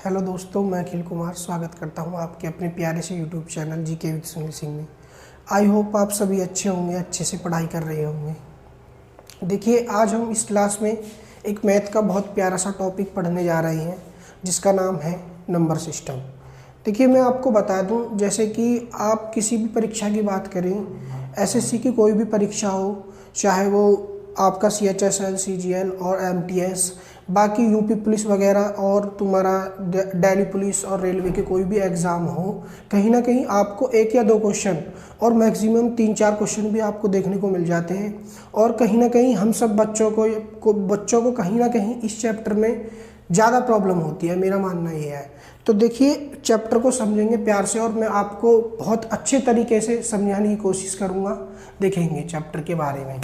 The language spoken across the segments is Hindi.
हेलो दोस्तों, मैं अखिल कुमार स्वागत करता हूं आपके अपने प्यारे से YouTube channel GK with Sunil Singh में। आई होप आप सभी अच्छे होंगे, अच्छे से पढ़ाई कर रहे होंगे। देखिए, आज हम इस क्लास में एक मैथ का बहुत प्यारा सा टॉपिक पढ़ने जा रहे हैं जिसका नाम है नंबर सिस्टम। देखिए, मैं आपको बता दूं, जैसे कि आप किसी भी परीक्षा की बात करें, एसएससी की कोई भी परीक्षा हो, चाहे वो आपका CHSL, CGL और MTS, बाकी यूपी पुलिस वगैरह और तुम्हारा दिल्ली पुलिस और रेलवे के कोई भी एग्ज़ाम हो, कहीं ना कहीं आपको एक या दो क्वेश्चन और मैक्सिमम 3-4 क्वेश्चन भी आपको देखने को मिल जाते हैं। और कहीं ना कहीं हम सब बच्चों को कहीं ना कहीं इस चैप्टर में ज़्यादा प्रॉब्लम होती है, मेरा मानना ये है। तो देखिए, चैप्टर को समझेंगे प्यार से और मैं आपको बहुत अच्छे तरीके से समझाने की कोशिश करूँगा। देखेंगे चैप्टर के बारे में।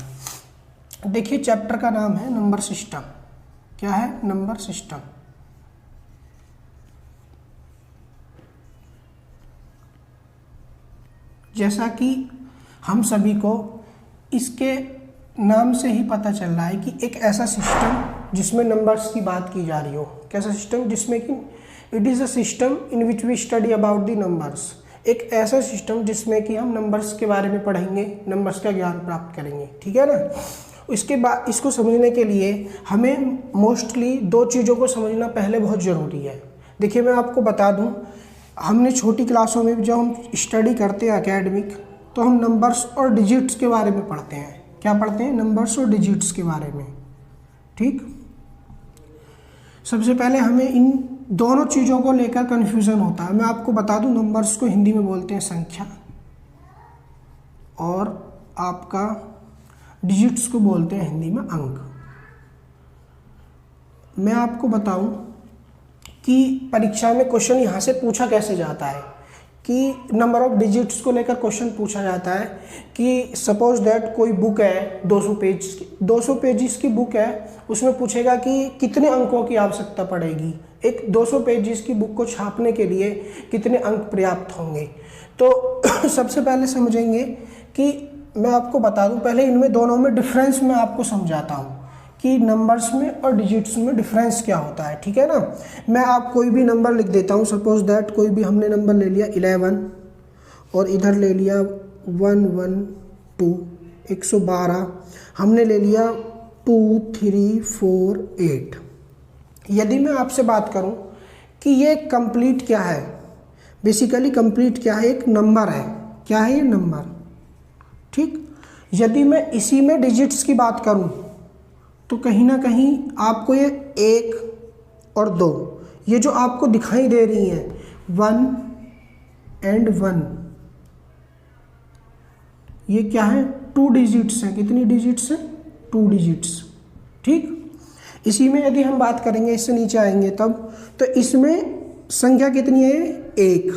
देखिए, चैप्टर का नाम है नंबर सिस्टम। क्या है? Number system. जैसा कि हम सभी को इसके नाम से ही पता चल रहा है कि एक ऐसा सिस्टम जिसमें नंबर्स की बात की जा रही हो। कैसा सिस्टम? जिसमें कि it is a system in which we study about the numbers. एक ऐसा सिस्टम जिसमें कि हम नंबर्स के बारे में पढ़ेंगे, नंबर्स का ज्ञान प्राप्त करेंगे। ठीक है ना? इसके बाद इसको समझने के लिए हमें मोस्टली दो चीज़ों को समझना पहले बहुत ज़रूरी है। देखिए, मैं आपको बता दूं, हमने छोटी क्लासों में जब हम स्टडी करते हैं एकेडमिक, तो हम नंबर्स और डिजिट्स के बारे में पढ़ते हैं। क्या पढ़ते हैं? नंबर्स और डिजिट्स के बारे में। ठीक, सबसे पहले हमें इन दोनों चीज़ों को लेकर कन्फ्यूज़न होता है। मैं आपको बता दूं, नंबर्स को हिंदी में बोलते हैं संख्या और आपका डिजिट्स को बोलते हैं हिंदी में अंक। मैं आपको बताऊं कि परीक्षा में क्वेश्चन यहाँ से पूछा कैसे जाता है कि नंबर ऑफ डिजिट्स को लेकर क्वेश्चन पूछा जाता है कि सपोज दैट कोई बुक है 200 पेजेस की बुक है, उसमें पूछेगा कि कितने अंकों की आवश्यकता पड़ेगी। एक 200 पेजेस की बुक को छापने के लिए कितने अंक पर्याप्त होंगे। तो सबसे पहले समझेंगे कि मैं आपको बता दूं, पहले इनमें दोनों में डिफरेंस मैं आपको समझाता हूं कि नंबर्स में और डिजिट्स में डिफरेंस क्या होता है। ठीक है ना? मैं आप कोई भी नंबर लिख देता हूं। सपोज दैट कोई भी हमने नंबर ले लिया 11 और इधर ले लिया 112, 112, हमने ले लिया 2, 3, 4, 8। यदि मैं आपसे बात करूं कि ये कंप्लीट क्या है, बेसिकली कंप्लीट क्या है? एक नंबर है। क्या है ये? नंबर। ठीक, यदि मैं इसी में डिजिट्स की बात करूं तो कहीं ना कहीं आपको ये 1 और 2, ये जो आपको दिखाई दे रही हैं 1 and 1, ये क्या है? 2 डिजिट्स हैं। कितनी डिजिट्स हैं? 2 डिजिट्स। ठीक, इसी में यदि हम बात करेंगे, इससे नीचे आएंगे तब, तो इसमें संख्या कितनी है? 1।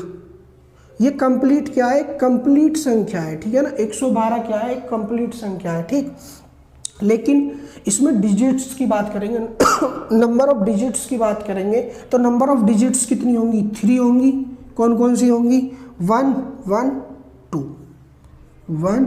ये कंप्लीट क्या है? कंप्लीट संख्या है। ठीक है ना? 112 क्या है? एक कंप्लीट संख्या है। ठीक, लेकिन इसमें डिजिट्स की बात करेंगे, नंबर ऑफ डिजिट्स की बात करेंगे, तो नंबर ऑफ डिजिट्स कितनी होंगी? 3 होंगी। कौन कौन सी होंगी? 1, 1, 2, 1,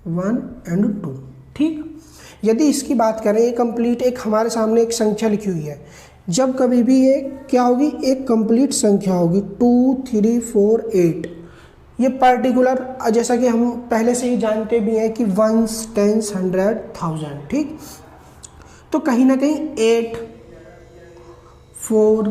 1 and 2। ठीक, यदि इसकी बात करें, ये कंप्लीट एक हमारे सामने एक संख्या लिखी हुई है। जब कभी भी ये क्या होगी? एक कंप्लीट संख्या होगी। 2, 3, 4, 8। ये पर्टिकुलर, जैसा कि हम पहले से ही जानते भी हैं कि 1s, 10s, 100, 1000। ठीक, तो कहीं ना कहीं 8, 4,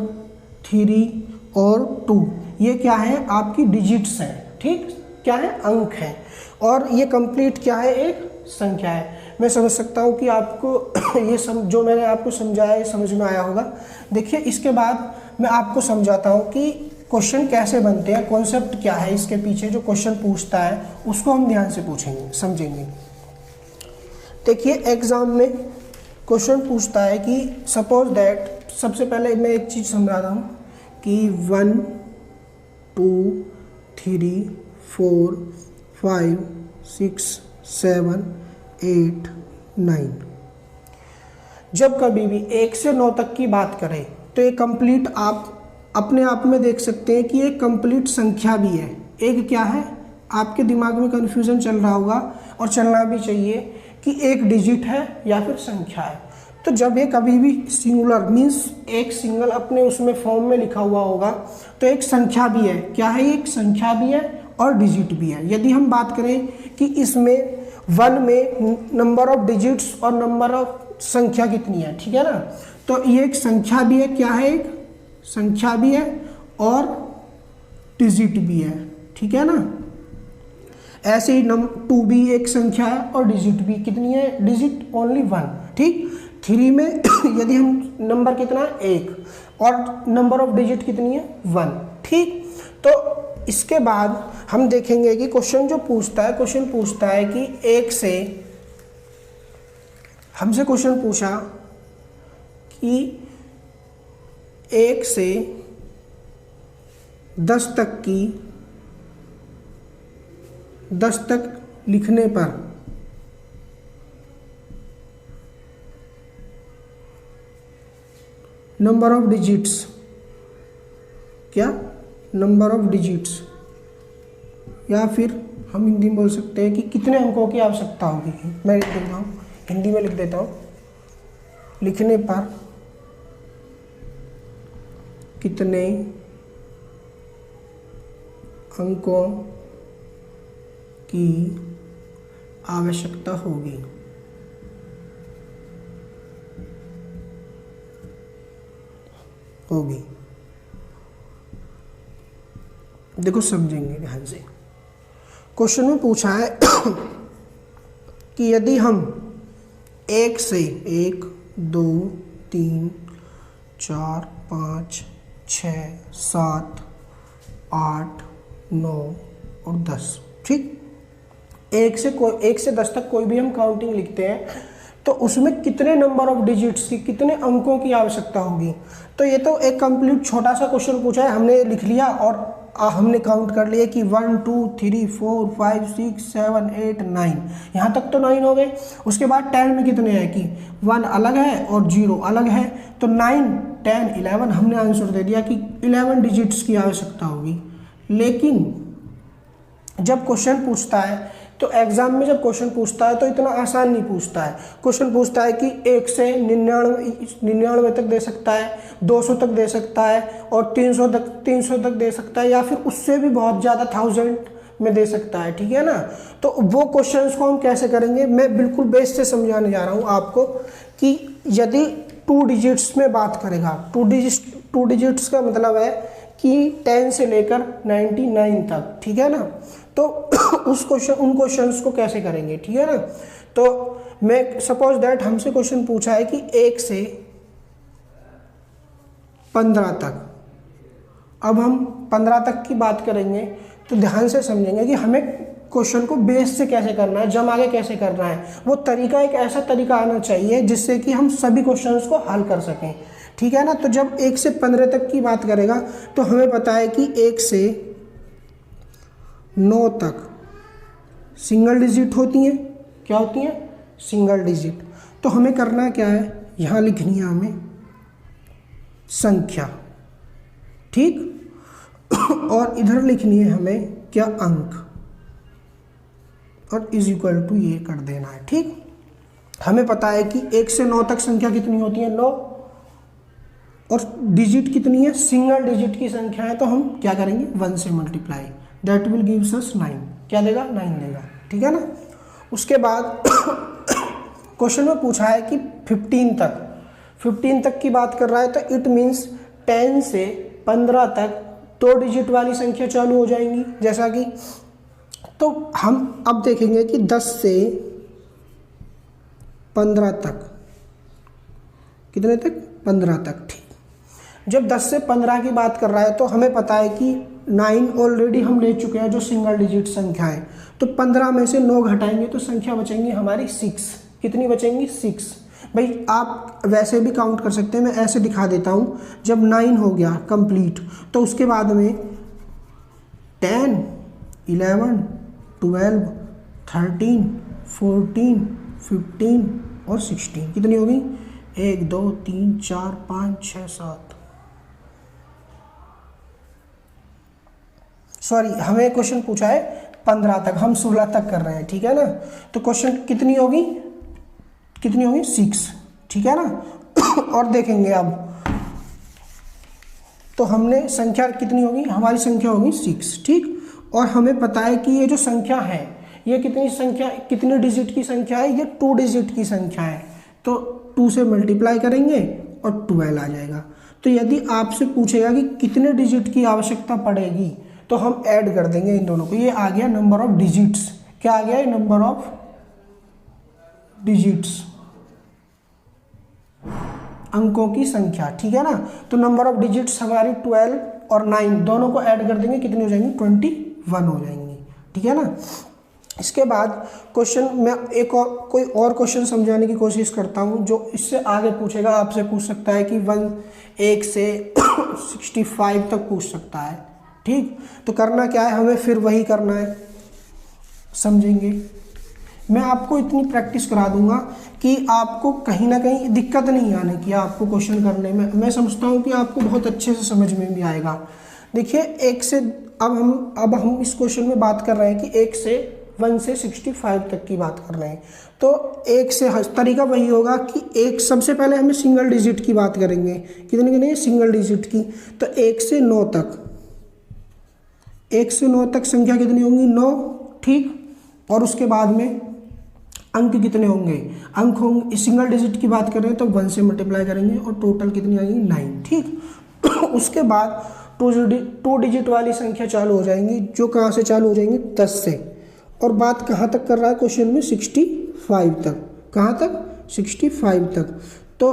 3 और 2 ये क्या है? आपकी डिजिट्स हैं। ठीक, क्या है? अंक है। और ये कंप्लीट क्या है? एक संख्या है। मैं समझ सकता हूँ कि आपको ये जो मैंने आपको समझाया ये समझ में आया होगा। देखिए, इसके बाद मैं आपको समझाता हूँ कि क्वेश्चन कैसे बनते हैं, कॉन्सेप्ट क्या है इसके पीछे, जो क्वेश्चन पूछता है उसको हम ध्यान से पूछेंगे, समझेंगे। देखिए, एग्जाम में क्वेश्चन पूछता है कि सपोज दैट, सबसे पहले मैं एक चीज़ समझा रहा हूँ कि 1, 2, 3, 4, 5, 6, 7, 8, 9। जब कभी भी 1 से 9 तक की बात करें तो ये कंप्लीट, आप अपने आप में देख सकते हैं कि ये कंप्लीट संख्या भी है। एक क्या है? आपके दिमाग में कन्फ्यूज़न चल रहा होगा और चलना भी चाहिए कि एक डिजिट है या फिर संख्या है। तो जब ये कभी भी सिंगुलर मीन्स एक सिंगल अपने उसमें फॉर्म में लिखा हुआ होगा तो एक संख्या भी है, क्या है, एक संख्या भी है और डिजिट भी है। यदि हम बात करें कि इसमें 1 में नंबर ऑफ डिजिट्स और नंबर ऑफ संख्या कितनी है, ठीक है ना, तो ये एक संख्या भी है, क्या है, एक संख्या भी है और डिजिट भी है, ठीक है ना। ऐसे ही 2 भी एक संख्या है और डिजिट भी कितनी है, डिजिट ओनली 1, ठीक। 3 में यदि हम नंबर कितना है 1 और नंबर ऑफ डिजिट कितनी है 1, ठीक। तो इसके बाद हम देखेंगे कि क्वेश्चन जो पूछता है, क्वेश्चन पूछता है कि 1 से, हमसे क्वेश्चन पूछा कि 1 से 10 तक लिखने पर नंबर ऑफ डिजिट्स, क्या, नंबर ऑफ डिजिट्स, या फिर हम हिंदी में बोल सकते हैं कि कितने अंकों की आवश्यकता होगी। मैं लिख देता हूँ, हिंदी में लिख देता हूँ, लिखने पर कितने अंकों की आवश्यकता होगी। देखो समझेंगे ध्यान से। क्वेश्चन में पूछा है कि यदि हम 1 से 1 2 3 4 5 6 7 8 9 और 10, ठीक। 1 से 10 तक कोई भी हम काउंटिंग लिखते हैं तो उसमें कितने नंबर ऑफ डिजिट्स की, कितने अंकों की आवश्यकता होगी। तो ये तो एक कंप्लीट छोटा सा क्वेश्चन पूछा है, हमने लिख लिया और हमने काउंट कर लिया कि 1 2 3 4 5 6 7 8 9, यहाँ तक तो 9 हो गए। उसके बाद 10 में कितने हैं कि 1 अलग है और 0 अलग है, तो 9 10 11 हमने आंसर दे दिया कि 11 डिजिट्स की आवश्यकता होगी। लेकिन जब क्वेश्चन पूछता है तो एग्जाम में जब क्वेश्चन पूछता है तो इतना आसान नहीं पूछता है। क्वेश्चन पूछता है कि 1 से 99 तक दे सकता है, 200 तक दे सकता है और 300 तक दे सकता है, या फिर उससे भी बहुत ज़्यादा 1000 में दे सकता है, ठीक है ना। तो वो क्वेश्चंस को हम कैसे करेंगे, मैं बिल्कुल बेस से समझाने जा रहा हूँ आपको कि यदि 2 डिजिट्स में बात करेगा, 2 डिजिट्स का मतलब है कि 10 से लेकर 99 तक, ठीक है ना। तो उन क्वेश्चंस को कैसे करेंगे, ठीक है ना। तो मैं सपोज दैट हमसे क्वेश्चन पूछा है कि 1 से 15 तक, अब हम 15 तक की बात करेंगे तो ध्यान से समझेंगे कि हमें क्वेश्चन को बेस से कैसे करना है, जमा के कैसे करना है। वो तरीका एक ऐसा तरीका आना चाहिए जिससे कि हम सभी क्वेश्चंस को हल कर सकें, ठीक है ना। तो जब 1 से 15 तक की बात करेगा तो हमें पता है कि 1 से 9 तक सिंगल डिजिट होती हैं, क्या होती हैं, सिंगल डिजिट। तो हमें करना क्या है, यहाँ लिखनी है हमें संख्या, ठीक, और इधर लिखनी है हमें क्या, अंक, और इज इक्वल टू ये कर देना है, ठीक। हमें पता है कि 1 से 9 तक संख्या कितनी होती है, 9, और डिजिट कितनी है, सिंगल डिजिट की संख्या है, तो हम क्या करेंगे 1 से multiply, that will gives us 9, क्या देगा, 9 देगा, ठीक है ना। उसके बाद क्वेश्चन में पूछा है कि 15 तक की बात कर रहा है, तो इट मीन्स 10 से 15 तक 2 डिजिट वाली संख्या चालू हो जाएंगी, जैसा कि, तो हम अब देखेंगे कि 10 से 15 तक, कितने तक, 15 तक, ठीक। जब 10 से 15 की बात कर रहा है तो हमें पता है कि 9 ऑलरेडी हम ले चुके हैं जो सिंगल डिजिट संख्या है, तो 15 में से 9 घटाएंगे तो संख्या बचेंगी हमारी 6, कितनी बचेंगी, 6। भाई आप वैसे भी काउंट कर सकते हैं, मैं ऐसे दिखा देता हूँ। जब 9 हो गया कंप्लीट तो उसके बाद में 10 11 12 13 14 15 और 16, कितनी होगी, 1 2 3 4 5 6 7, सॉरी हमें क्वेश्चन पूछा है 15 तक, हम 16 तक कर रहे हैं, ठीक है ना। तो क्वेश्चन कितनी होगी 6, ठीक है ना। और देखेंगे अब तो हमने संख्या कितनी होगी, हमारी संख्या होगी 6, ठीक। और हमें पता है कि ये जो संख्या है ये कितने डिजिट की संख्या है, ये 2 डिजिट की संख्या है। तो 2 से मल्टीप्लाई करेंगे और 12 आ जाएगा। तो यदि आपसे पूछेगा कि कितने डिजिट की आवश्यकता पड़ेगी तो हम ऐड कर देंगे इन दोनों को। ये आ गया नंबर ऑफ डिजिट्स। क्या आ गया, नंबर ऑफ डिजिट्स, अंकों की संख्या, ठीक है ना। तो नंबर ऑफ डिजिट्स हमारी 12 और 9 दोनों को ऐड कर देंगे, कितनी हो जाएंगी, 21 हो जाएंगी, ठीक है ना। इसके बाद क्वेश्चन में एक और कोई और क्वेश्चन समझाने की कोशिश करता हूँ जो इससे आगे पूछेगा, आपसे पूछ सकता है कि 1 से 65 तक पूछ सकता है, ठीक। तो करना क्या है, हमें फिर वही करना है, समझेंगे। मैं आपको इतनी प्रैक्टिस करा दूंगा कि आपको कहीं ना कहीं दिक्कत नहीं आने की आपको क्वेश्चन करने में। मैं समझता हूँ कि आपको बहुत अच्छे से समझ में भी आएगा। देखिए 1 से अब हम इस क्वेश्चन में बात कर रहे हैं कि 1 से 65 तक की बात कर रहे हैं। तो 1 से तरीका वही होगा कि एक सबसे पहले हमें सिंगल डिजिट की बात करेंगे, कितनी सिंगल डिजिट की। तो 1 से 9 तक संख्या कितनी होंगी, 9, ठीक। और उसके बाद में अंक कितने होंगे, अंक होंगे, सिंगल डिजिट की बात करें तो 1 से मल्टीप्लाई करेंगे और टोटल कितनी आएगी, 9, ठीक। उसके बाद 2 डिजिट वाली संख्या चालू हो जाएंगी, जो कहाँ से चालू हो जाएंगी, 10 से। और बात कहाँ तक कर रहा है क्वेश्चन में, 65 तक। कहाँ तक, 65 तक। तो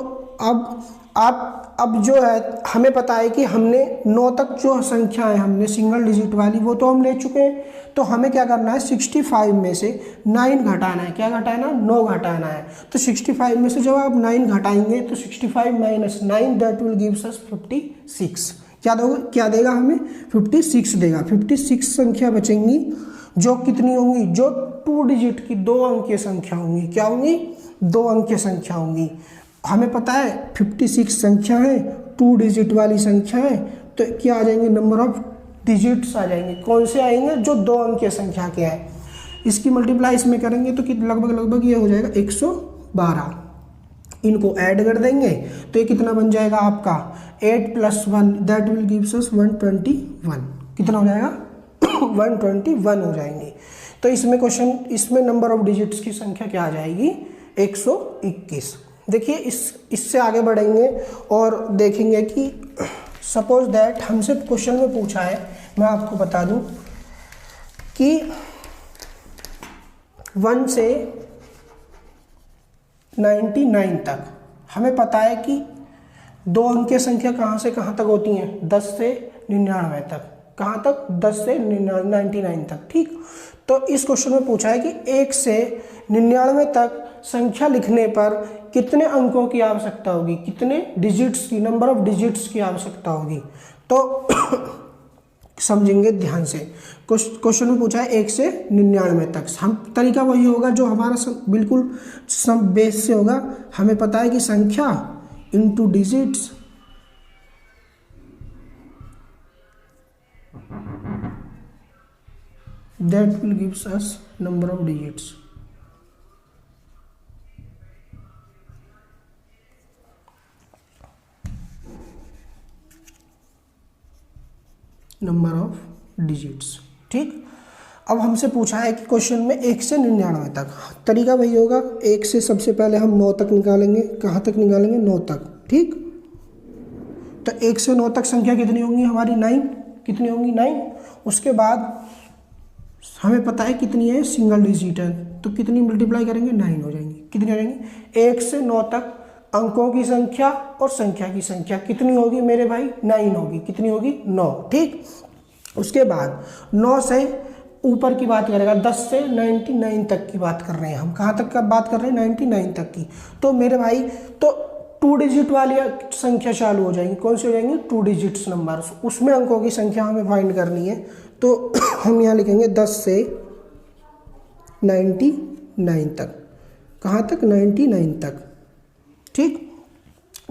अब जो है हमें पता है कि हमने 9 तक जो संख्या है हमने सिंगल डिजिट वाली वो तो हम ले चुके हैं। तो हमें क्या करना है, 65 में से 9 घटाना है। क्या घटाना, 9 घटाना है। तो 65 में से जब आप 9 घटाएंगे तो 65 minus 9 that will gives us 56। क्या देगा हमें, 56 देगा। 56 संख्या बचेंगी जो कितनी होंगी, जो 2 डिजिट की 2 अंक की संख्या होंगी। क्या होंगी, 2 अंक की संख्या होंगी। हमें पता है 56 संख्या है, 2 डिजिट वाली संख्या है। तो क्या आ जाएंगे, नंबर ऑफ डिजिट्स आ जाएंगे। कौन से आएंगे, जो 2 अंक की संख्या के है। इसकी मल्टीप्लाई इसमें करेंगे तो लगभग ये हो जाएगा 112। इनको ऐड कर देंगे तो ये कितना बन जाएगा आपका, 8 + 1 दैट विल गिव्स अस 121। कितना हो जाएगा, 121 हो जाएंगे। तो इसमें नंबर ऑफ डिजिट्स की संख्या क्या आ जाएगी, 121। देखिए इससे आगे बढ़ेंगे और देखेंगे कि सपोज दैट हमसे क्वेश्चन में पूछा है, मैं आपको बता दूं कि 1 से 99 तक हमें पता है कि 2 अंक की संख्या कहाँ से कहाँ तक होती हैं, 10 से 99 तक। कहाँ तक, 10 से 99 तक, ठीक। तो इस क्वेश्चन में पूछा है कि 1 से 99 तक संख्या लिखने पर कितने अंकों की आवश्यकता होगी, कितने डिजिट्स की, नंबर ऑफ डिजिट्स की आवश्यकता होगी। तो समझेंगे ध्यान से। क्वेश्चन में पूछा है 1 से 99 तक। हम तरीका वही होगा जो हमारा बिल्कुल सब बेस से होगा। हमें पता है कि संख्या into digits that will gives us number of digits. Number of digits, ठीक। अब हमसे पूछा है कि क्वेश्चन में 1 से 99 तक। तरीका वही होगा, 1 से सबसे पहले हम 9 तक निकालेंगे। कहाँ तक निकालेंगे, 9 तक, ठीक। तो 1 से 9 तक संख्या कितनी होंगी हमारी, 9। कितनी होंगी, 9। उसके बाद हमें पता है कितनी है, सिंगल डिजिट है, तो कितनी मल्टीप्लाई करेंगे, 9 हो जाएंगी। कितनी हो जाएंगी, 1 से 9 तक अंकों की संख्या और संख्या की संख्या कितनी होगी मेरे भाई, 9 होगी। कितनी होगी, 9, ठीक। उसके बाद 9 से ऊपर की बात करेगा, 10 से 99 तक की बात कर रहे हैं हम। कहाँ तक का बात कर रहे हैं, 99 तक की। तो मेरे भाई तो 2 डिजिट वाली संख्या चालू हो जाएंगी। कौन सी हो जाएंगी, 2 डिजिट्स नंबर, उसमें अंकों की संख्या हमें फाइंड करनी है। तो हम यहाँ लिखेंगे 10 से 99 तक। कहाँ तक, 99 तक, ठीक।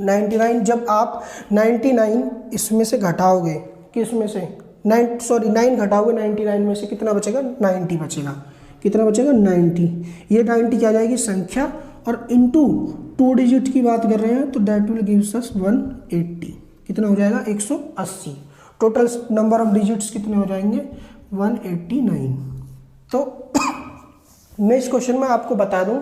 99 जब आप 99 इसमें से घटाओगे, किस में से, 9 घटाओगे 99 में से, कितना बचेगा, 90 बचेगा। कितना बचेगा, 90। ये 90 क्या आ जाएगी संख्या, और इंटू 2 डिजिट की बात कर रहे हैं तो दैट विल गिव्स अस 180। कितना हो जाएगा 180। टोटल नंबर ऑफ डिजिट्स कितने हो जाएंगे 189। तो मैं इस क्वेश्चन में आपको बता दूं,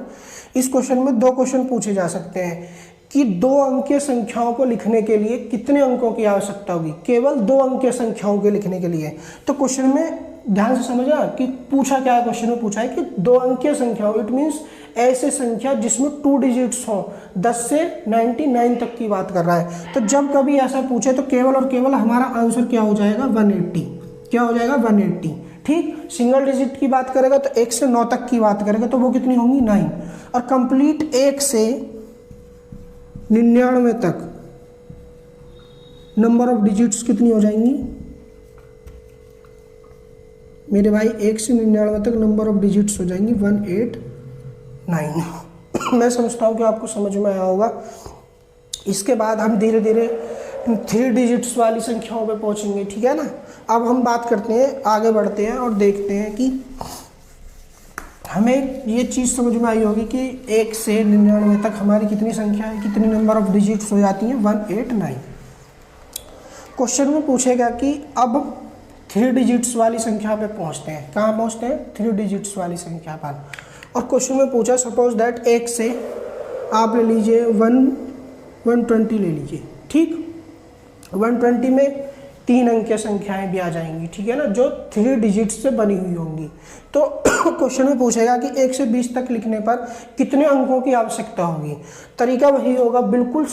इस क्वेश्चन में 2 क्वेश्चन पूछे जा सकते हैं कि 2 अंकीय संख्याओं को लिखने के लिए कितने अंकों की आवश्यकता होगी, केवल 2 अंकीय संख्याओं के लिखने के लिए। तो क्वेश्चन में ध्यान से समझा कि पूछा क्या है, क्वेश्चन में पूछा है कि 2 अंकीय संख्याओं, इट मीन्स ऐसे संख्या जिसमें 2 डिजिट्स हो, 10 से 99 तक की बात कर रहा है। तो जब कभी ऐसा पूछे तो केवल और केवल हमारा आंसर क्या हो जाएगा 180। क्या हो जाएगा 180। ठीक, सिंगल डिजिट की बात करेगा तो 1 से 9 तक की बात करेगा तो वो कितनी होंगी 9। और कंप्लीट 1 से 99 तक नंबर ऑफ डिजिट्स कितनी हो जाएंगी मेरे भाई, 1 से 99 तक नंबर ऑफ डिजिट्स हो जाएंगी 189। मैं समझता हूँ कि आपको समझ में आया होगा। इसके बाद हम धीरे धीरे 3 डिजिट्स वाली संख्याओं पे पहुँचेंगे, ठीक है ना। अब हम बात करते हैं, आगे बढ़ते हैं और देखते हैं कि हमें ये चीज़ समझ में आई होगी कि 1 से 99 तक हमारी कितनी संख्या है, कितनी नंबर ऑफ डिजिट्स हो जाती हैं 189। क्वेश्चन में पूछेगा कि अब 3 डिजिट्स वाली संख्या पे पहुंचते हैं। कहाँ पहुंचते हैं 3 डिजिट्स वाली संख्या पर। और क्वेश्चन में पूछा सपोज दैट 1 से आप ले लीजिए 120 ले लीजिए। ठीक, 120 में 3 अंकीय संख्याएं भी आ जाएंगी, ठीक है ना, जो 3 डिजिट्स से बनी हुई होंगी। तो क्वेश्चन में पूछेगा कि 1 से 20 तक लिखने पर कितने अंकों की आवश्यकता होगी। तरीका वही होगा, बिल्कुल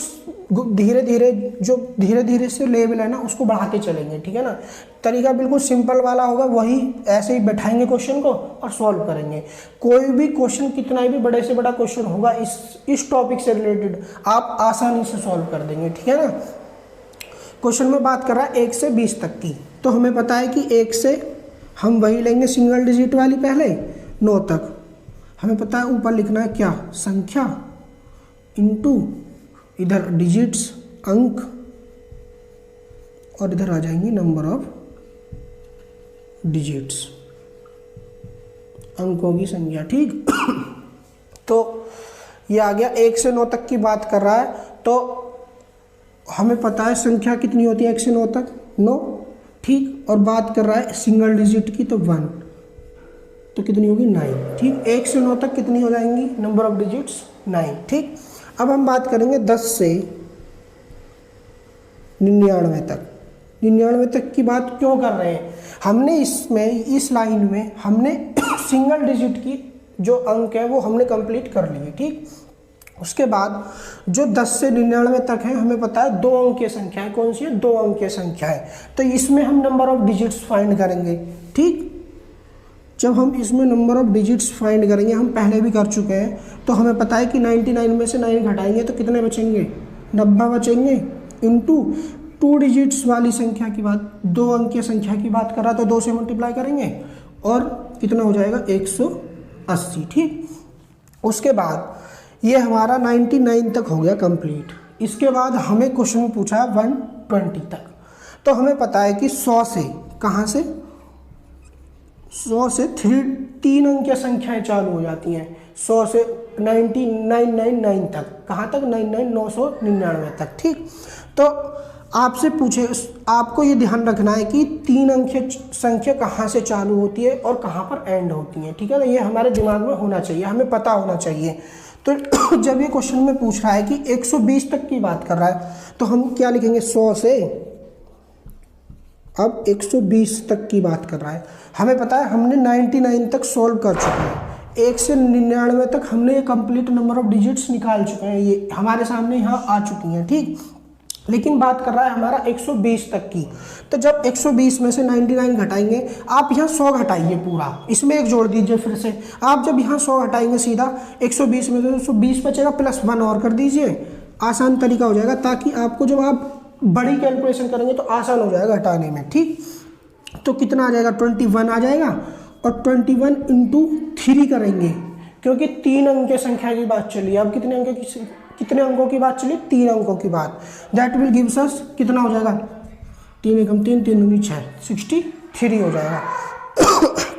धीरे धीरे, जो धीरे धीरे से लेवल है ना उसको बढ़ाते चलेंगे, ठीक है ना। तरीका बिल्कुल सिंपल वाला होगा, वही ऐसे ही बैठाएंगे क्वेश्चन को और सॉल्व करेंगे। कोई भी क्वेश्चन, कितना भी बड़े से बड़ा क्वेश्चन होगा इस टॉपिक से रिलेटेड, आप आसानी से सॉल्व कर देंगे, ठीक है ना। क्वेश्चन में बात कर रहा है 1 से 20 तक की, तो हमें पता है कि 1 से हम वही लेंगे सिंगल डिजिट वाली पहले 9 तक। हमें पता है ऊपर लिखना है क्या, संख्या इनटू इधर डिजिट्स अंक, और इधर आ जाएंगी नंबर ऑफ डिजिट्स, अंकों की संख्या। ठीक तो ये आ गया 1 से 9 तक की बात कर रहा है। तो हमें पता है संख्या कितनी होती है 1 से 9 तक 9। ठीक, और बात कर रहा है सिंगल डिजिट की तो 1, तो कितनी होगी 9। ठीक, 1 से 9 तक कितनी हो जाएंगी नंबर ऑफ डिजिट्स 9। ठीक, अब हम बात करेंगे 10 से 99 तक। 99 तक की बात क्यों कर रहे हैं, हमने इसमें इस लाइन में हमने सिंगल डिजिट की जो अंक है वो हमने कंप्लीट कर लिए। ठीक, उसके बाद जो 10 से 99 तक है हमें पता है 2 अंकीय संख्या है। कौन सी है 2 अंकीय संख्या है। तो इसमें हम नंबर ऑफ डिजिट्स फाइंड करेंगे। ठीक, जब हम इसमें नंबर ऑफ डिजिट्स फाइंड करेंगे, हम पहले भी कर चुके हैं, तो हमें पता है कि 99 में से 9 घटाएंगे तो कितने बचेंगे 90 बचेंगे, इनटू 2 डिजिट्स वाली संख्या की बात, 2 अंकीय संख्या की बात कर रहा तो 2 से मल्टीप्लाई करेंगे और कितना हो जाएगा 180। ठीक, उसके बाद ये हमारा 99 तक हो गया कंप्लीट। इसके बाद हमें क्वेश्चन पूछा है 120 तक। तो हमें पता है कि 100 से, कहाँ से 100 से 3 अंकीय संख्याएं चालू हो जाती हैं। 100 से 999 तक, कहाँ तक 999 तक। ठीक, तो आपसे पूछे, आपको ये ध्यान रखना है कि 3 अंकीय संख्या कहाँ से चालू होती है और कहाँ पर एंड होती है। ठीक है ना, ये हमारे दिमाग में होना चाहिए, हमें पता होना चाहिए। तो जब ये क्वेश्चन में पूछ रहा है कि 120 तक की बात कर रहा है तो हम क्या लिखेंगे 100 से, अब 120 तक की बात कर रहा है। हमें पता है हमने 99 तक सॉल्व कर चुके हैं, 1 से 99 तक हमने ये कंप्लीट नंबर ऑफ डिजिट्स निकाल चुके हैं, ये हमारे सामने यहाँ आ चुकी हैं। ठीक, लेकिन बात कर रहा है हमारा 120 तक की। तो जब 120 में से 99 घटाएंगे, आप यहाँ 100 घटाइए पूरा, इसमें 1 जोड़ दीजिए फिर से। आप जब यहाँ 100 घटाएंगे सीधा 120 में से 120 बचेगा, प्लस 1 और कर दीजिए, आसान तरीका हो जाएगा, ताकि आपको जब आप बड़ी कैलकुलेशन करेंगे तो आसान हो जाएगा हटाने में। ठीक, तो कितना आ जाएगा 21 आ जाएगा, और 21 इंटू 3 करेंगे क्योंकि 3 अंक की संख्या की बात चली। अब कितने अंकों की बात चली 3 अंकों की बात। दैट विल गिव्स अस कितना हो जाएगा 3 एकम 3 3 दूनी 6 63 हो जाएगा।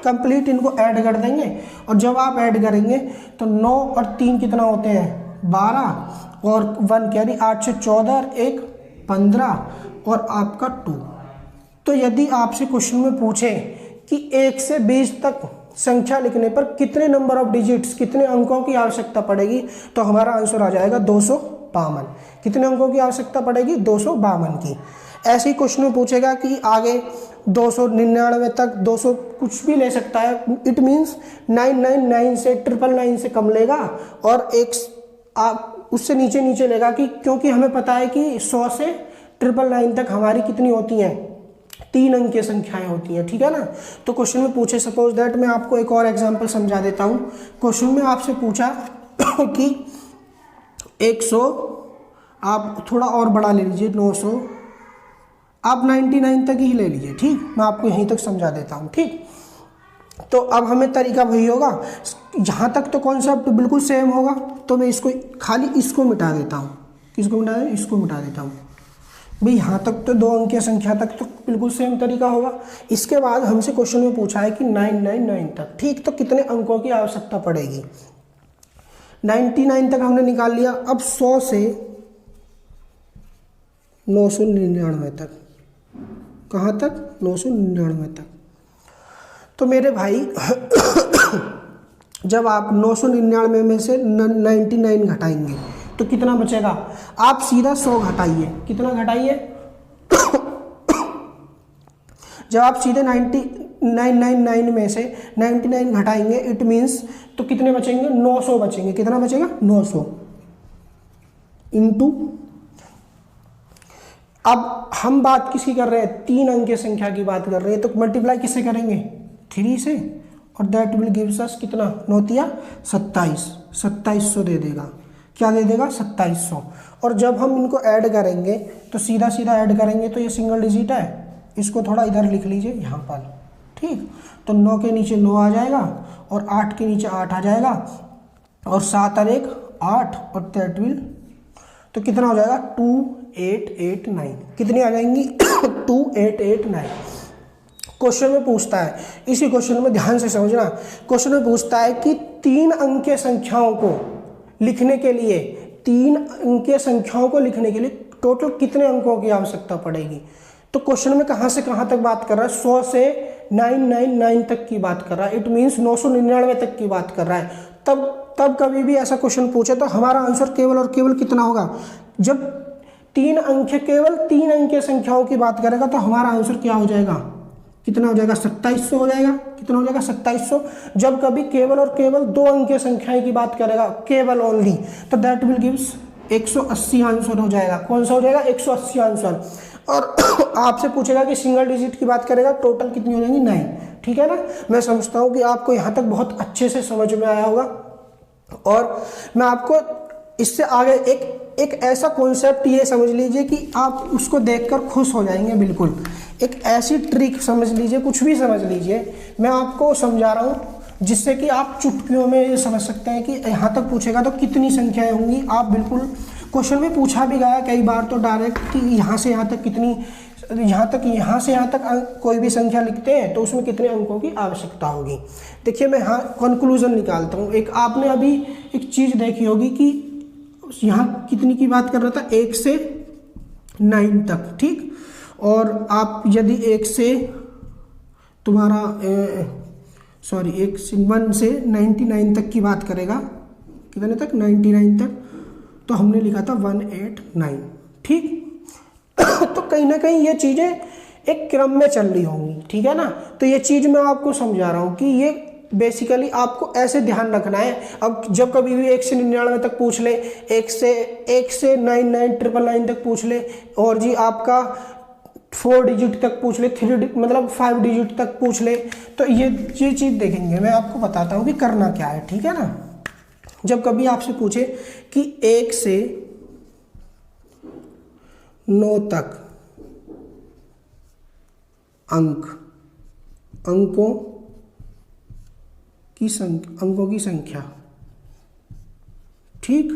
कंप्लीट इनको ऐड कर देंगे, और जब आप ऐड करेंगे तो 9 और 3 कितना होते हैं 12 और 1 कैरी 8 से 14 और 1 15 और आपका 2। तो यदि आपसे क्वेश्चन में पूछे कि 1 से 20 तक संख्या लिखने पर कितने नंबर ऑफ डिजिट्स, कितने अंकों की आवश्यकता पड़ेगी, तो हमारा आंसर आ जाएगा 252। कितने अंकों की आवश्यकता पड़ेगी? 252 की। ऐसे ही क्वेश्चन में पूछेगा कि आगे 299 तक 200 कुछ भी ले सकता है, इट मीन्स 999 से 999 से कम लेगा और उससे नीचे नीचे लेगा, कि क्योंकि हमें पता है कि 100 से 999 तक हमारी कितनी होती हैं? 3 अंकीय संख्याएं होती हैं, ठीक है ना। तो क्वेश्चन में पूछे, सपोज दैट मैं आपको एक और एग्जांपल समझा देता हूं। क्वेश्चन में आपसे पूछा कि 100, आप थोड़ा और बड़ा ले लीजिए, 900, आप 99 तक ही ले लीजिए, ठीक। मैं आपको यहीं तक समझा देता हूं, ठीक। तो अब हमें तरीका वही होगा, जहां तक तो कॉन्सेप्ट बिल्कुल सेम होगा, तो मैं इसको खाली इसको मिटा देता हूं। किसको मिटा दें? इसको मिटा देता हूं भाई। यहाँ तक तो 2 अंकीय संख्या तक तो बिल्कुल सेम तरीका होगा। इसके बाद हमसे क्वेश्चन में पूछा है कि 999 तक, ठीक। तो कितने अंकों की आवश्यकता पड़ेगी? 99 तक हमने निकाल लिया। अब 100 से 999 तक, कहाँ तक? 999 तक। तो मेरे भाई जब आप 999 में से 99 घटाएंगे तो कितना बचेगा? आप सीधा 100 घटाइए। कितना घटाइए? जब आप सीधे 999 में से 99 घटाएंगे, इट मीन्स तो कितने बचेंगे? 900 बचेंगे। कितना बचेगा? 900 इंटू, अब हम बात किसकी कर रहे हैं? 3 अंकीय संख्या की बात कर रहे हैं, तो मल्टीप्लाई किससे करेंगे? 3 से, और दैट विल गिव्स अस कितना? 9 27, 2700 दे देगा। क्या दे देगा? 2700। और जब हम इनको ऐड करेंगे तो सीधा सीधा ऐड करेंगे, तो ये सिंगल डिजिट है, इसको थोड़ा इधर लिख लीजिए यहाँ पर, ठीक। तो 9 के नीचे 9 आ जाएगा और 8 के नीचे 8 आ जाएगा और 7 और 1 8 और दैट विल, तो कितना हो जाएगा? 2889। कितनी आ जाएंगी? 2889। क्वेश्चन में पूछता है, इसी क्वेश्चन में ध्यान से समझना, क्वेश्चन में पूछता है कि 3 अंकीय संख्याओं को लिखने के लिए, 3 अंकीय संख्याओं को लिखने के लिए टोटल कितने अंकों की आवश्यकता पड़ेगी। तो क्वेश्चन में कहां से कहां तक बात कर रहा है? 100 से 999 तक की बात कर रहा है, इट मीन्स 999 तक की बात कर रहा है। तब कभी भी ऐसा क्वेश्चन पूछे तो हमारा आंसर केवल और केवल कितना होगा? जब 3 अंक, केवल 3 अंकीय संख्याओं की बात करेगा तो हमारा आंसर क्या हो जाएगा? कितना हो जाएगा? 2700 हो जाएगा। कितना हो जाएगा? 2700। जब कभी केवल और केवल 2 अंकीय संख्याएं की बात करेगा, केवल ओनली, तो दैट विल गिव्स 180 आंसर हो जाएगा। कौन सा हो जाएगा? 180 आंसर। और आपसे पूछेगा कि सिंगल डिजिट की बात करेगा, टोटल कितनी हो जाएंगी? 9, ठीक है ना। मैं समझता हूँ कि आपको यहाँ तक बहुत अच्छे से समझ में आया होगा। और मैं आपको इससे आगे एक ऐसा कॉन्सेप्ट ये समझ लीजिए कि आप उसको देखकर खुश हो जाएंगे। बिल्कुल एक ऐसी ट्रिक समझ लीजिए, कुछ भी समझ लीजिए, मैं आपको समझा रहा हूँ जिससे कि आप चुटकियों में ये समझ सकते हैं कि यहाँ तक पूछेगा तो कितनी संख्याएं होंगी। आप बिल्कुल क्वेश्चन में पूछा भी गया कई बार तो डायरेक्ट कि यहाँ से यहाँ तक कितनी, यहाँ से यहाँ तक कोई भी संख्या लिखते हैं तो उसमें कितने अंकों की आवश्यकता होगी। देखिए मैं यहाँ कंक्लूजन निकालता हूँ। एक आपने अभी एक चीज़ देखी होगी कि यहाँ कितनी की बात कर रहा था? 1 से 9 तक, ठीक। और आप यदि 1 से तुम्हारा 1 से 99 तक की बात करेगा, कितने तक? 99 तक, तो हमने लिखा था 189, ठीक। तो कहीं ना कहीं ये चीज़ें एक क्रम में चल रही होंगी, ठीक है ना। तो ये चीज़ मैं आपको समझा रहा हूँ कि ये बेसिकली आपको ऐसे ध्यान रखना है। अब जब कभी भी 1 से 99 तक पूछ ले, 1 से 99 तक पूछ ले, और जी आपका 4 डिजिट तक पूछ ले, 5 डिजिट तक पूछ ले, तो ये चीज़ देखेंगे। मैं आपको बताता हूँ कि करना क्या है, ठीक है ना। जब कभी आपसे पूछे कि 1 से 9 तक अंकों की संख्या, ठीक।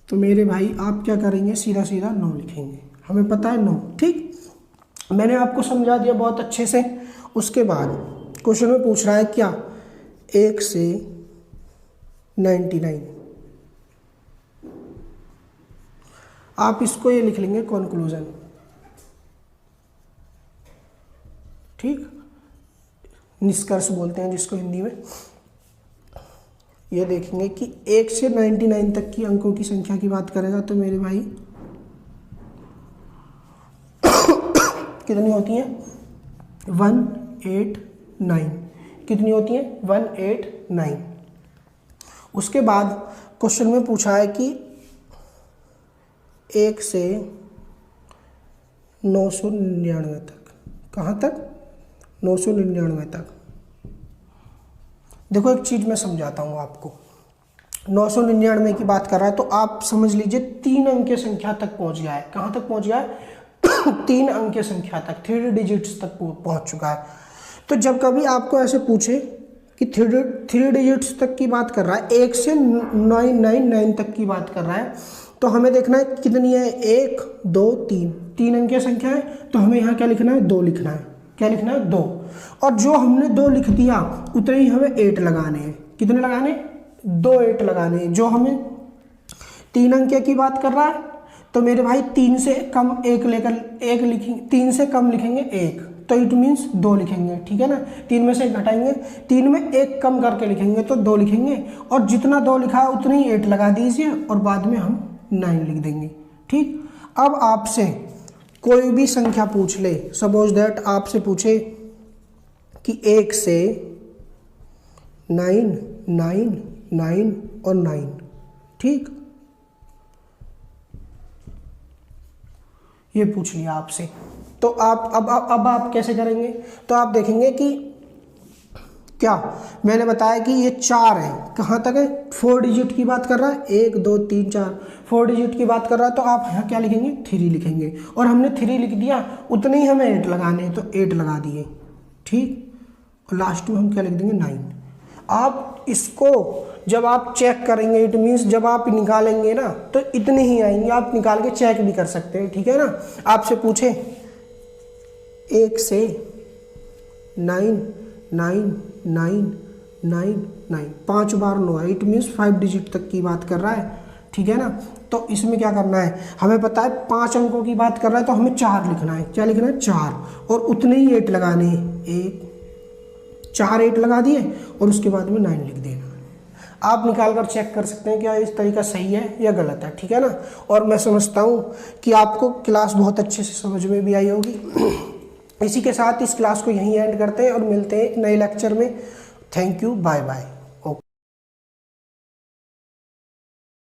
तो मेरे भाई आप क्या करेंगे? सीधा सीधा 9 लिखेंगे। हमें पता है 9, ठीक। मैंने आपको समझा दिया बहुत अच्छे से। उसके बाद क्वेश्चन में पूछ रहा है क्या? 1 से 99, आप इसको ये लिख लेंगे कंक्लूजन, ठीक, निष्कर्ष बोलते हैं जिसको हिंदी में। ये देखेंगे कि 1 से 99 तक की अंकों की संख्या की बात करेगा तो मेरे भाई कितनी होती है 189, कितनी होती है 189। उसके बाद क्वेश्चन में पूछा है कि 1 से 999 तक, कहाँ तक 999 तक। देखो एक चीज़ मैं समझाता हूँ आपको, 999 की बात कर रहा है तो आप समझ लीजिए 3 अंक की संख्या तक पहुँच गया है। कहाँ तक पहुँच गया है 3 अंक की संख्या तक, 3 डिजिट्स तक पहुँच चुका है। तो जब कभी आपको ऐसे पूछे कि 3 डिजिट्स तक की बात कर रहा है, 1 से 999 तक की बात कर रहा है, तो हमें देखना है कितनी है 1 2 3, 3 अंक की संख्या है तो हमें यहाँ क्या लिखना है 2 लिखना है। क्या लिखना है 2, और जो हमने 2 लिख दिया उतने ही हमें 8 लगाने हैं। कितने लगाने 2 8 लगाने हैं। जो हमें 3 अंक की बात कर रहा है तो मेरे भाई 3 से कम 1 लेकर 1 लिखेंगे, 3 से कम लिखेंगे 1, तो इट मीन्स 2 लिखेंगे, ठीक है ना। 3 में से 1 घटाएंगे, 3 में 1 कम करके लिखेंगे तो 2 लिखेंगे, और जितना 2 लिखा है उतने ही 8 लगा दीजिए और बाद में हम 9 लिख देंगे, ठीक। अब आपसे कोई भी संख्या पूछ ले, सपोज दैट आपसे पूछे कि 1 से 9 9 9 और 9, ठीक, ये पूछ लिया आपसे, तो आप अब आप कैसे करेंगे। तो आप देखेंगे कि क्या मैंने बताया कि ये 4 है, कहाँ तक है 4 डिजिट की बात कर रहा है, 1 2 3 4, 4 डिजिट की बात कर रहा है, तो आप यहाँ क्या लिखेंगे 3 लिखेंगे, और हमने 3 लिख दिया उतने ही हमें 8 लगाने हैं तो 8 लगा दिए, ठीक, और लास्ट में हम क्या लिख देंगे 9। आप इसको जब आप चेक करेंगे, इट मीन्स जब आप निकालेंगे ना तो इतने ही आएंगे, आप निकाल के चेक भी कर सकते हैं, ठीक है ना। आपसे पूछे 1 से 9 9 9 9 9, 5 बार 9 है, इट मीन्स 5 डिजिट तक की बात कर रहा है, ठीक है ना। तो इसमें क्या करना है, हमें पता है 5 अंकों की बात कर रहा है तो हमें 4 लिखना है। क्या लिखना है 4, और उतने ही 8 लगाने हैं, 1 4 8 लगा दिए और उसके बाद में 9 लिख देना। आप निकाल कर चेक कर सकते हैं क्या इस तरीका सही है या गलत है, ठीक है ना। और मैं समझता हूँ कि आपको क्लास बहुत अच्छे से समझ में भी आई होगी। इसी के साथ इस क्लास को यहीं एंड करते हैं और मिलते हैं एक नए लेक्चर में। Thank you, bye bye.